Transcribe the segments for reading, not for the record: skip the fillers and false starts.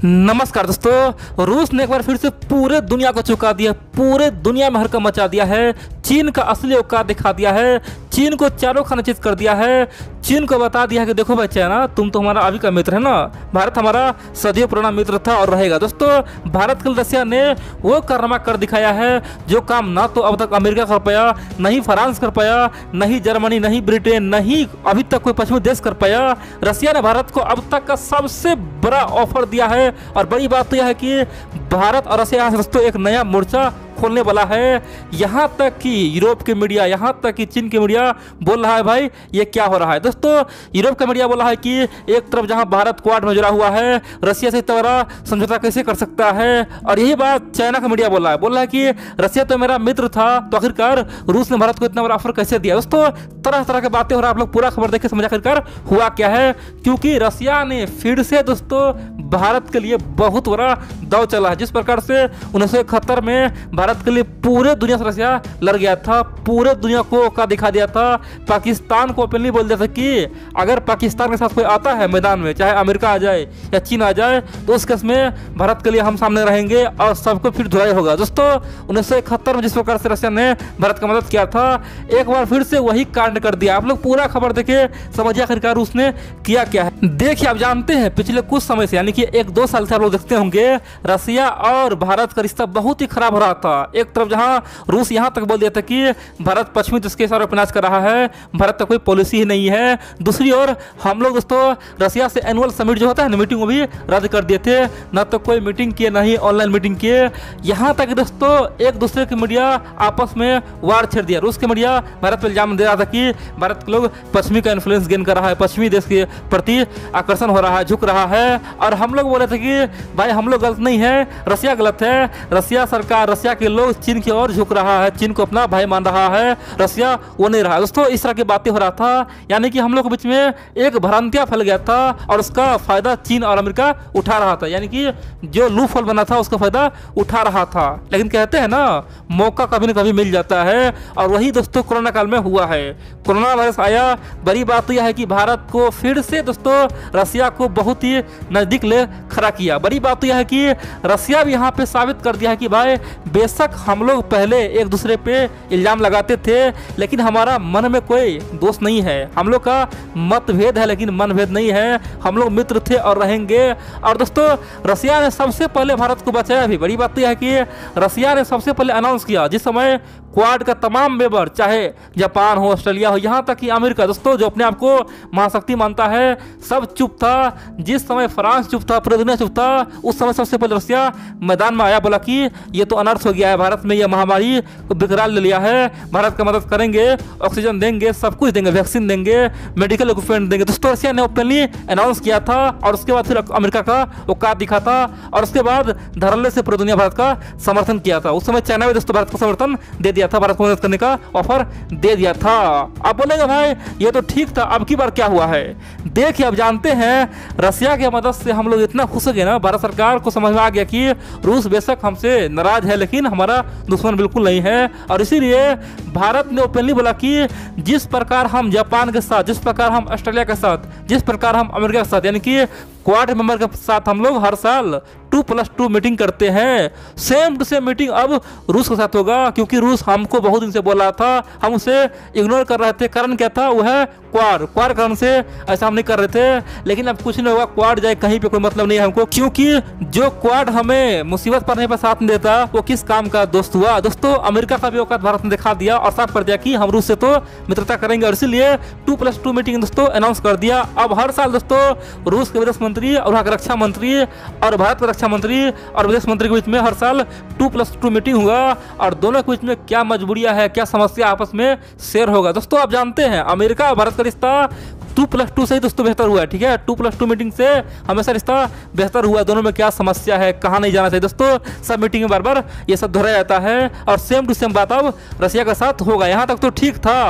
नमस्कार दोस्तों, रूस ने एक बार फिर से पूरे दुनिया को चौंका दिया, पूरे दुनिया में हड़कंप मचा दिया है। चीन का असली औकात दिखा दिया है, चीन को चारों खाना चीज कर दिया है। चीन को बता दिया कि देखो भाई चाइना, तुम तो हमारा अभी का मित्र है ना, भारत हमारा सदियों पुराना मित्र था और रहेगा। दोस्तों, भारत के लिए रसिया ने वो कारनामा कर दिखाया है जो काम ना तो अब तक अमेरिका कर पाया, नहीं फ्रांस कर पाया, नहीं जर्मनी, नहीं ब्रिटेन, नहीं अभी तक कोई पश्चिमी देश कर पाया। रसिया ने भारत को अब तक का सबसे बड़ा ऑफर दिया है और बड़ी बात तो यह है कि भारत और रसिया दोस्तों एक नया मोर्चा खोलने वाला है। यहाँ तक कि यूरोप की मीडिया, यहाँ तक कि चीन की मीडिया बोल रहा है भाई ये क्या हो रहा है। दोस्तों, यूरोप का मीडिया बोल रहा है कि एक तरफ जहाँ भारत क्वाड में जुड़ा हुआ है, रसिया से इतना बड़ा समझौता कैसे कर सकता है। और यही बात चाइना का मीडिया बोल रहा है कि रसिया तो मेरा मित्र था, तो आखिरकार रूस ने भारत को इतना बड़ा ऑफर कैसे दिया। दोस्तों, तरह तरह की बातें हो रहा है, आप लोग पूरा खबर देखे समझ आखिरकार हुआ क्या है। क्योंकि रसिया ने फिर से दोस्तों भारत के लिए बहुत बड़ा दाव चला है। जिस प्रकार से 1971 में भारत के लिए पूरे दुनिया से रसिया लड़ गया था, पूरे दुनिया को औकात दिखा दिया था, पाकिस्तान को ओपनली बोल दिया था कि अगर पाकिस्तान के साथ कोई आता है मैदान में, चाहे अमेरिका आ जाए या चीन आ जाए, तो उस केस में भारत के लिए हम सामने रहेंगे और सबको फिर धुलाई होगा। दोस्तों, 1971 में जिस प्रकार से रसिया ने भारत का मदद किया था, एक बार फिर से वही कांड कर दिया। आप लोग पूरा खबर देखे समझिए आखिरकार उसने किया क्या है। देखिए, आप जानते हैं पिछले कुछ समय से, यानी कि 1-2 साल से आप लोग देखते होंगे, रसिया और भारत का रिश्ता बहुत ही खराब हो रहा था। एक तरफ जहां रूस यहां तक बोल दिया था कि भारत पश्चिमी देश के साथ विनाश कर रहा है, भारत का कोई पॉलिसी ही नहीं है। दूसरी ओर हम लोग दोस्तों रसिया से एनुअल समिट जो होता है ना, मीटिंग, वो भी रद्द कर दिए थे। ना तो कोई मीटिंग किए, ना ही ऑनलाइन मीटिंग किए। यहाँ तक दोस्तों एक दूसरे की मीडिया आपस में वार छेड़ दिया। रूस की मीडिया भारत पर इल्जाम दे रहा था कि भारत के लोग पश्चिमी का इन्फ्लुएंस गेन कर रहा है, पश्चिमी देश के प्रति आकर्षण हो रहा है, झुक रहा है। और हम लोग बोले थे कि भाई हम लोग गलत नहीं है, रसिया गलत है। रसिया सरकार, रसिया के लोग चीन की ओर झुक रहा है, चीन को अपना भाई मान रहा है, रसिया वो नहीं रहा। दोस्तों, इस तरह की बातें हो रहा था, यानी कि हम लोग के बीच में एक भ्रांतियां फैल गया था और उसका फायदा चीन और अमेरिका उठा रहा था। यानी कि जो लूप होल बना था उसका फायदा उठा रहा था। लेकिन कहते हैं ना, मौका कभी न कभी मिल जाता है और वही दोस्तों कोरोना काल में हुआ है। कोरोना वायरस आया, बड़ी बात तो यह है कि भारत को फिर से दोस्तों रसिया को बहुत ही नजदीक ले खड़ा किया। बड़ी बात तो यह है कि रसिया भी यहाँ पे साबित कर दिया है कि भाई बेशक हम लोग पहले एक दूसरे पे इल्जाम लगाते थे, लेकिन हमारा मन में कोई दोष नहीं है, हम लोग का मतभेद है लेकिन मनभेद नहीं है, हम लोग मित्र थे और रहेंगे। और दोस्तों, रसिया ने सबसे पहले भारत को बचाया भी। बड़ी बात तो यह है कि रसिया ने सबसे पहले अनाउंस किया, जिस समय क्वाड का तमाम मेंबर, चाहे जापान हो, ऑस्ट्रेलिया हो, यहाँ तक कि अमेरिका दोस्तों जो अपने आप को महाशक्ति मानता है, सब चुप था। जिस समय फ्रांस चुप था, पूरी दुनिया चुप था, उस समय सबसे पहले रसिया मैदान में आया, बोला कि ये तो अनर्थ हो गया है, भारत में यह महामारी को बेकरार ले लिया है, भारत का मदद करेंगे, ऑक्सीजन देंगे, सब कुछ देंगे, वैक्सीन देंगे, मेडिकल इक्विपमेंट देंगे। दोस्तों, रसिया ने ओपनली अनाउंस किया था और उसके बाद फिर अमेरिका का औकात दिखा था और उसके बाद धड़ल्ले से पूरी दुनिया भारत का समर्थन किया था। उस समय चाइना भी दोस्तों भारत को समर्थन दे दिया था, भारत को मदद करने का ऑफर दे दिया था। अब बोलेंगे भाई ये तो ठीक था, अब की बार क्या हुआ है। देखिए, अब जानते हैं रसिया की मदद से हम लोग इतना खुश हो गए ना, भारत सरकार को समझ में आ गया कि रूस बेशक हमसे नाराज है लेकिन हमारा दुश्मन बिल्कुल नहीं है। और इसीलिए भारत ने ओपनली बोला कि जिस प्रकार हम जापान के साथ, जिस प्रकार हम ऑस्ट्रेलिया के साथ, जिस प्रकार हम अमेरिका के साथ, यानी कि क्वाड मेंबर के साथ हम लोग हर साल 2+2 मीटिंग करते हैं, सेम टू सेम मीटिंग अब रूस के साथ होगा। क्योंकि रूस हमको बहुत दिन से बोल रहा था, हम उसे इग्नोर कर रहे थे। कारण क्या था, वो है क्वाड कारण से ऐसा हम नहीं कर रहे थे। लेकिन अब कुछ नहीं होगा, क्वाड जाए कहीं पे कोई मतलब नहीं है हमको, क्योंकि जो क्वाड हमें मुसीबत पड़ने पर साथ नहीं देता वो किस काम का दोस्त हुआ। दोस्तों, अमेरिका का भी औकात भारत ने दिखा दिया और साफ कर दिया कि हम रूस से तो मित्रता करेंगे और इसीलिए 2+2 मीटिंग दोस्तों अनाउंस कर दिया। अब हर साल दोस्तों रूस के विदेश मंत्री और वहाँ के रक्षा मंत्री और भारत के रक्षा मंत्री और विदेश मंत्री के बीच में हर साल 2+2 मीटिंग होगा और दोनों के बीच में क्या मजबूरियां है, क्या समस्या आपस में शेयर होगा। दोस्तों, आप जानते हैं अमेरिका और भारत का रिश्ता 2+2 से ही दोस्तों बेहतर हुआ है। ठीक है, 2+2 मीटिंग से हमेशा रिश्ता बेहतर हुआ। दोनों में क्या समस्या है, कहाँ नहीं जाना चाहिए, दोस्तों सब मीटिंग में बार बार ये सब दोहराया जाता है और सेम टू सेम बात अब रसिया के साथ होगा। यहाँ तक तो ठीक था।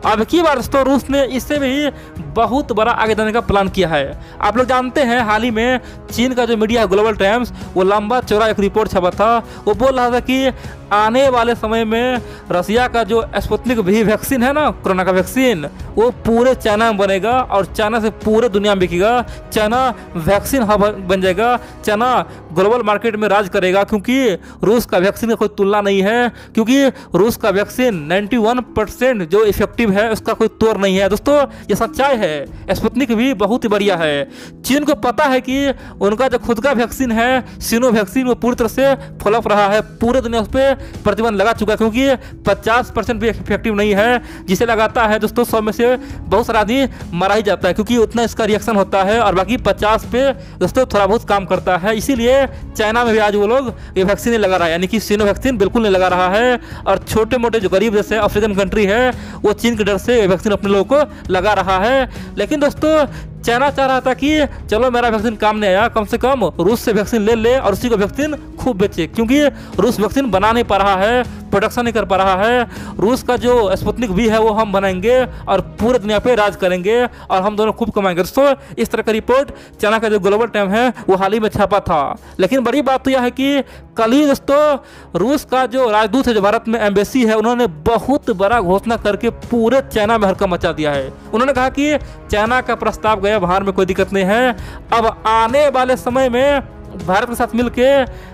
अब की बार दोस्तों रूस ने इससे भी बहुत बड़ा आगे जाने का प्लान किया है। आप लोग जानते हैं हाल ही में चीन का जो मीडिया है ग्लोबल टाइम्स, वो लंबा चौड़ा एक रिपोर्ट छपा था। वो बोल रहा था कि आने वाले समय में रसिया का जो स्पुतनिक भी वैक्सीन है ना, कोरोना का वैक्सीन, वो पूरे चाइना में बनेगा और चाइना से पूरे दुनिया में बिकेगा। चाइना वैक्सीन हब बन जाएगा, चाइना ग्लोबल मार्केट में राज करेगा, क्योंकि रूस का वैक्सीन का कोई तुलना नहीं है, क्योंकि रूस का वैक्सीन 91% जो इफेक्टिव है उसका कोई तोड़ नहीं है। दोस्तों ये सच्चाई है। स्पुतनिक भी बहुत ही बढ़िया है। चीन को पता है कि उनका जो खुद का वैक्सीन है सिनो वैक्सीन वो पूरी तरह से फ्लॉप रहा है, पूरे दुनिया उस पर प्रतिबंध लगा चुका है, क्योंकि 50% भी इफेक्टिव नहीं है। जिसे लगाता है दोस्तों 100 में से बहुत सारा आदमी मारा ही जाता है, क्योंकि उतना इसका रिएक्शन होता है, और बाकी 50 पे दोस्तों थोड़ा बहुत काम करता है। इसीलिए चाइना में भी आज वो लोग ये वैक्सीन नहीं लगा रहा है, यानी कि सिनो वैक्सीन बिल्कुल नहीं लगा रहा है। और छोटे मोटे जो गरीब जैसे अफ्रीकन कंट्री है वो चीन के डर से वैक्सीन अपने लोगों को लगा रहा है। लेकिन दोस्तों चाइना चाह रहा था कि चलो मेरा वैक्सीन काम नहीं आया, कम से कम रूस से वैक्सीन ले ले और उसी को वैक्सीन खूब बेचे, क्योंकि रूस वैक्सीन बना नहीं पा रहा है, प्रोडक्शन नहीं कर पा रहा है। रूस का जो स्पुतनिक भी है वो हम बनाएंगे और पूरे दुनिया पे राज करेंगे और हम दोनों खूब कमाएंगे। दोस्तों इस तरह का रिपोर्ट चाइना का जो ग्लोबल टाइम है वो हाल ही में छापा था। लेकिन बड़ी बात तो यह है कि कल ही दोस्तों रूस का जो राजदूत है, जो भारत में एम्बेसी है, उन्होंने बहुत बड़ा घोषणा करके पूरे चाइना में हड़कंप मचा दिया है। उन्होंने कहा कि चाइना का प्रस्ताव गया बाहर में, कोई दिक्कत नहीं है, अब आने वाले समय में भारत के साथ मिलके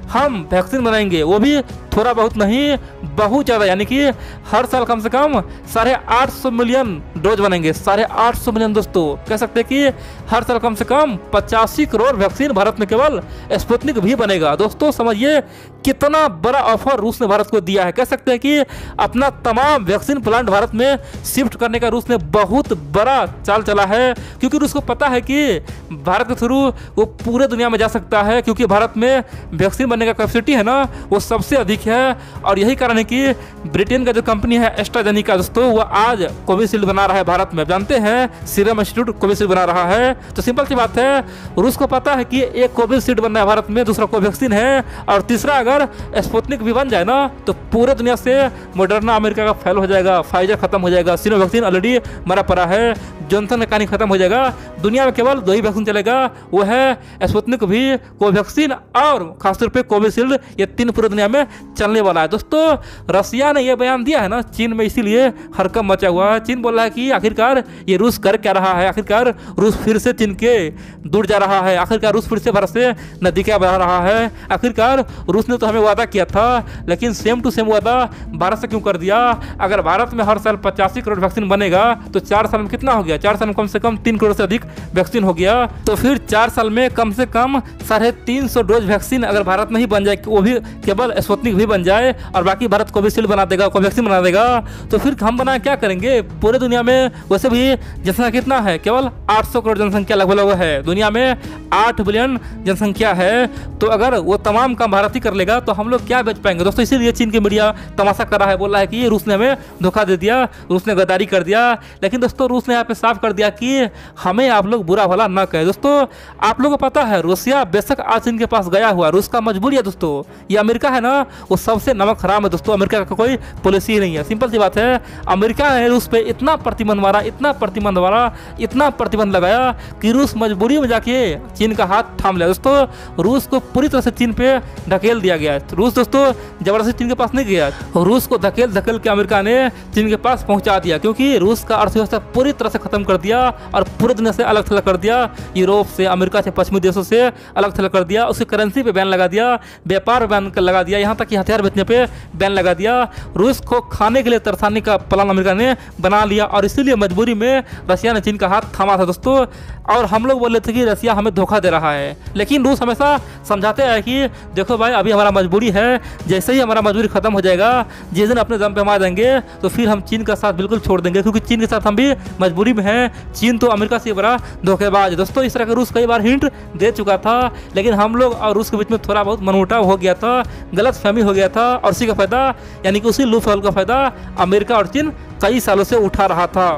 हम वैक्सीन बनाएंगे, वो भी थोड़ा बहुत नहीं बहुत ज़्यादा, यानी कि हर साल कम से कम 850 मिलियन डोज बनेंगे। 850 मिलियन दोस्तों, कह सकते हैं कि हर साल कम से कम 85 करोड़ वैक्सीन भारत में केवल स्पुतनिक भी बनेगा। दोस्तों समझिए कितना बड़ा ऑफर रूस ने भारत को दिया है। कह सकते हैं कि अपना तमाम वैक्सीन प्लांट भारत में शिफ्ट करने का रूस ने बहुत बड़ा चाल चला है, क्योंकि रूस को पता है कि भारत के थ्रू वो पूरे दुनिया में जा सकता है, क्योंकि भारत में वैक्सीन बनने का कैपेसिटी है ना वो सबसे अधिक है। और यही कारण है कि ब्रिटेन का जो कंपनी है एस्ट्राजेनेका दोस्तों, वो आज कोविशील्ड बना रहा है भारत में। जानते हैं सीरम इंस्टीट्यूट कोविशील्ड बना रहा है, तो सिंपल सी बात है, रूस को पता है कि एक कोविशील्ड बनना है भारत में, दूसरा कोवैक्सीन है, और तीसरा अगर स्पुतनिक भी बन जाए ना तो पूरे दुनिया से मॉडर्ना अमेरिका का फेल हो जाएगा, फाइजर खत्म हो जाएगा, सिनो वैक्सीन ऑलरेडी मरा पड़ा है, जॉनसन का कहानी खत्म हो जाएगा। दुनिया में केवल 2 ही वैक्सीन चलेगा, वो है स्पुतनिक भी, कोवैक्सीन और खासतौर पे कोविशील्ड। ये 3 पूरे दुनिया में चलने वाला है। दोस्तों रसिया ने यह बयान दिया है ना चीन में, इसीलिए हड़कंप मचा हुआ है। चीन बोल रहा है कि आखिरकार ये रूस कर क्या रहा है, आखिरकार रूस फिर से चीन के दूर जा रहा है, आखिरकार रूस फिर से भारत से नजदीकियां बढ़ा रहा है। आखिरकार रूस ने तो हमें वादा किया था, लेकिन सेम टू सेम वादा भारत से क्यों कर दिया। अगर भारत में हर साल 85 करोड़ वैक्सीन बनेगा तो 4 साल में कितना हो गया, 4 साल में कम से कम 3 करोड़ से अधिक वैक्सीन हो गया। तो फिर 4 साल में कम से कम 350 डोज वैक्सीन अगर भारत में ही बन जाए, वो भी केवल स्पुतनिक भी बन जाए और बाकी भारत कोविशील्ड बना देगा, कोवैक्सीन बना देगा, तो फिर हम बना क्या करेंगे। पूरे दुनिया में वैसे भी जनसंख्या कितना है, केवल 800 करोड़ जनसंख्या लगभग है। दुनिया में 8 बिलियन जनसंख्या है, तो अगर वो तमाम काम भारत ही कर लेगा तो हम लोग क्या बेच पाएंगे। दोस्तों इसीलिए चीन की मीडिया तमाशा कर रहा है, बोल रहा है कि रूस ने हमें धोखा दे दिया, रूस ने गद्दारी कर दिया। लेकिन दोस्तों रूस ने यहाँ पे साफ कर दिया कि हमें आप लोग बुरा भला ना कहे। दोस्तों आप लोगों को पता है रूसिया बेशक आज चीन के पास गया हुआ, रूस का मजबूरी है दोस्तों। ये अमेरिका है ना वो सबसे नमक हराम है दोस्तों, अमेरिका का कोई पॉलिसी ही नहीं है। सिंपल सी बात है, अमेरिका ने रूस पे इतना प्रतिबंध मारा, इतना प्रतिबंध मारा, इतना प्रतिबंध लगाया कि रूस मजबूरी में जाके चीन का हाथ थाम लिया। दोस्तों रूस को पूरी तरह से चीन पे ढकेल दिया गया। रूस दोस्तों जबरदस्ती चीन के पास नहीं गया, रूस को धकेल धकेल के अमेरिका ने चीन के पास पहुंचा दिया, क्योंकि रूस का अर्थव्यवस्था पूरी तरह से खत्म कर दिया और पूरे दुनिया से अलग थलग कर दिया, यूरोप से, अमेरिका से, पश्चिमी देशों से अलग थलग कर दिया। उसकी करेंसी पे बैन लगा दिया, व्यापार बैन लगा दिया, यहाँ तक कि हथियार बेचने पे बैन लगा दिया। रूस को खाने के लिए तरसाने का प्लान अमेरिका ने बना लिया और इसीलिए मजबूरी में रसिया ने चीन का हाथ थामा था दोस्तों। और हम लोग बोले थे कि रसिया हमें धोखा दे रहा है, लेकिन रूस हमेशा समझाते हैं कि देखो भाई अभी हमारा मजबूरी है, जैसे ही हमारा मजबूरी खत्म हो जाएगा, जिस दिन अपने दम पे हम आ जाएंगे तो फिर हम चीन का साथ बिल्कुल छोड़ देंगे, क्योंकि चीन के साथ हम भी मजबूरी में हैं। चीन तो अमेरिका से बड़ा धोखेबाज है दोस्तों। इस तरह का रूस कई बार हिंट दे चुका था, लेकिन हम लोग और रूस के बीच में थोड़ा बहुत मनमुटाव हो गया था, गलतफहमी हो गया था, और उसी का फायदा यानी कि उसी लूप होल का फायदा अमेरिका और चीन कई सालों से उठा रहा था।